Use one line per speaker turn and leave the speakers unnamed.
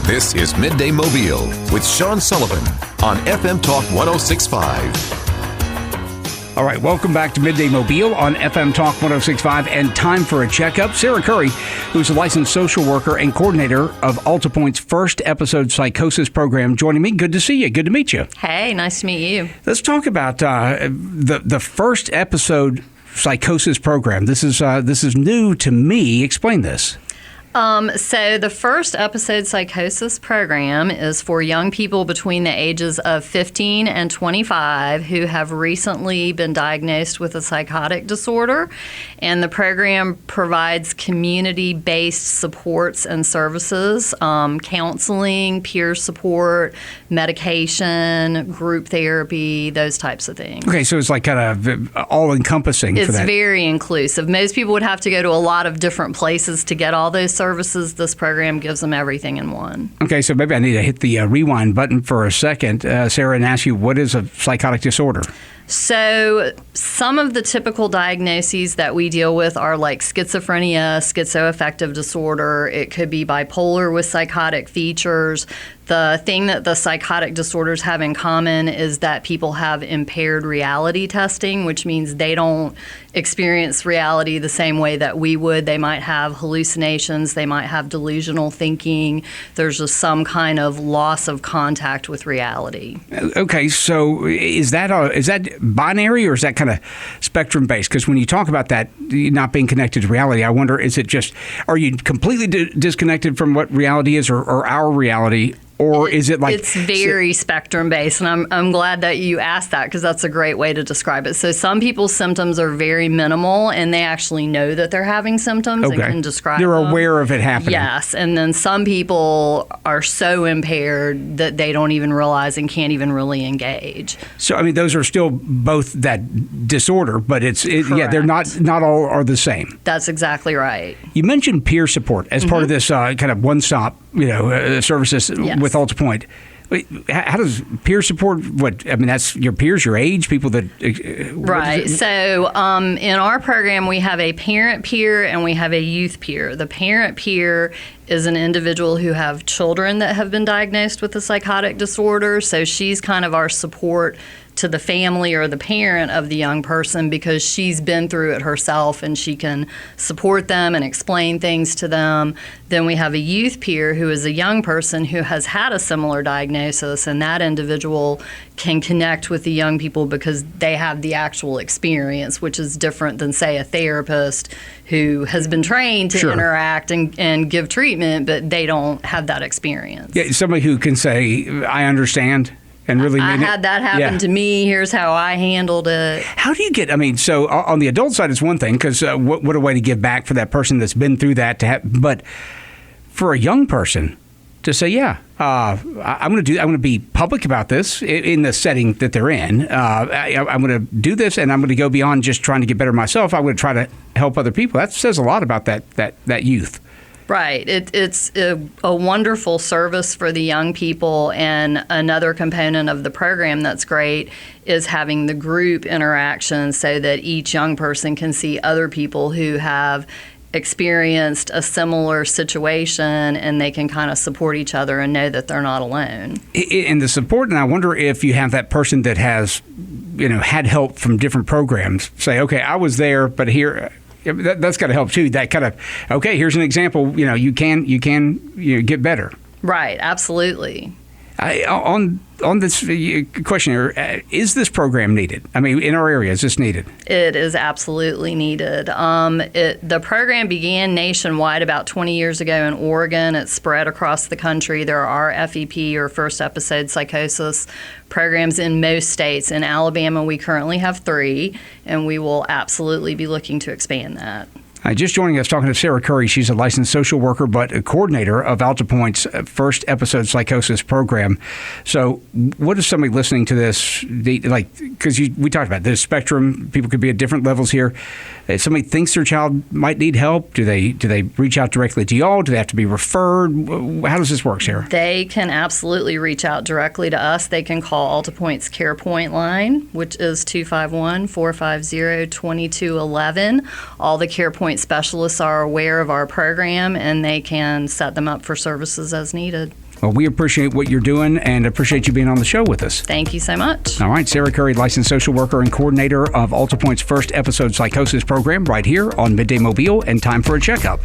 This is Midday Mobile with Sean Sullivan on FM Talk 106.5.
All right, welcome back to Midday Mobile on FM Talk 106.5, and time for a checkup. Sarah Currie, who's a licensed social worker and coordinator of AltaPointe's First Episode Psychosis program, joining me. Good to see you. Good to meet you.
Hey, nice to meet you.
Let's talk about the First Episode Psychosis program. This is new to me. Explain this.
So the First Episode Psychosis program is for young people between the ages of 15 and 25 who have recently been diagnosed with a psychotic disorder. And the program provides community-based supports and services, counseling, peer support, medication, group therapy, those types of things.
Okay, so it's like kind of all-encompassing for that.
It's very inclusive. Most people would have to go to a lot of different places to get all those services. This program gives them everything in one.
Okay, so maybe I need to hit the rewind button for a second, Sarah, and ask you, what is a psychotic disorder?
So some of the typical diagnoses that we deal with are like schizophrenia, schizoaffective disorder. It could be bipolar with psychotic features. The thing that the psychotic disorders have in common is that people have impaired reality testing, which means they don't experience reality the same way that we would. They might have hallucinations. They might have delusional thinking. There's just some kind of loss of contact with reality.
Okay, so is that binary, or is that kind of spectrum based? Because when you talk about that not being connected to reality, I wonder, are you completely disconnected from what reality is, or our reality? Or is it like...
It's very spectrum-based, and I'm glad that you asked that, because that's a great way to describe it. So some people's symptoms are very minimal, and they actually know that they're having symptoms and can describe
They're
them.
aware of it happening.
Yes, and then some people are so impaired that they don't even realize and can't even really engage.
So, I mean, those are still both that disorder, but they're not all are the same.
That's exactly right.
You mentioned peer support as part of this kind of one-stop, services with AltaPointe. How does peer support? That's your peers, your age, people that.
Right. So in our program, we have a parent peer and we have a youth peer. The parent peer is an individual who have children that have been diagnosed with a psychotic disorder. So she's kind of our support to the family or the parent of the young person, because she's been through it herself and she can support them and explain things to them. Then we have a youth peer who is a young person who has had a similar diagnosis, and that individual can connect with the young people because they have the actual experience, which is different than, say, a therapist who has been trained to interact and give treatment, but they don't have that experience.
Yeah, somebody who can say, I understand. And really
I had that happen to me. Here's how I handled it.
How do you get, so on the adult side, it's one thing, because what a way to give back for that person that's been through that. But for a young person to say, I'm going to be public about this in the setting that they're in. I'm going to do this, and I'm going to go beyond just trying to get better myself. I'm going to try to help other people. That says a lot about that youth.
Right. It's a wonderful service for the young people, and another component of the program that's great is having the group interaction so that each young person can see other people who have experienced a similar situation, and they can kind of support each other and know that they're not alone.
And the support, and I wonder if you have that person that has, had help from different programs, say, okay, I was there, but here... That's got to help too. That kind of, okay, here's an example. You can get better.
Right. Absolutely.
On this question here, is this program needed? In our area, is this needed?
It is absolutely needed. The program began nationwide about 20 years ago in Oregon. It's spread across the country. There are FEP, or First Episode Psychosis, programs in most states. In Alabama, we currently have 3, and we will absolutely be looking to expand that.
Just joining us, talking to Sarah Currie. She's a licensed social worker, but a coordinator of AltaPointe's First Episode Psychosis program. So what is somebody listening to this, because we talked about this spectrum, people could be at different levels here. If somebody thinks their child might need help, do they reach out directly to y'all? Do they have to be referred? How does this work, Sarah?
They can absolutely reach out directly to us. They can call AltaPointe's CarePoint line, which is 251-450-2211. All the CarePoint specialists are aware of our program, and they can set them up for services as needed.
Well, we appreciate what you're doing and appreciate you being on the show with us.
Thank you so much.
All right, Sarah Currie, licensed social worker and coordinator of AltaPointe's First Episode Psychosis program right here on Midday Mobile, and time for a checkup.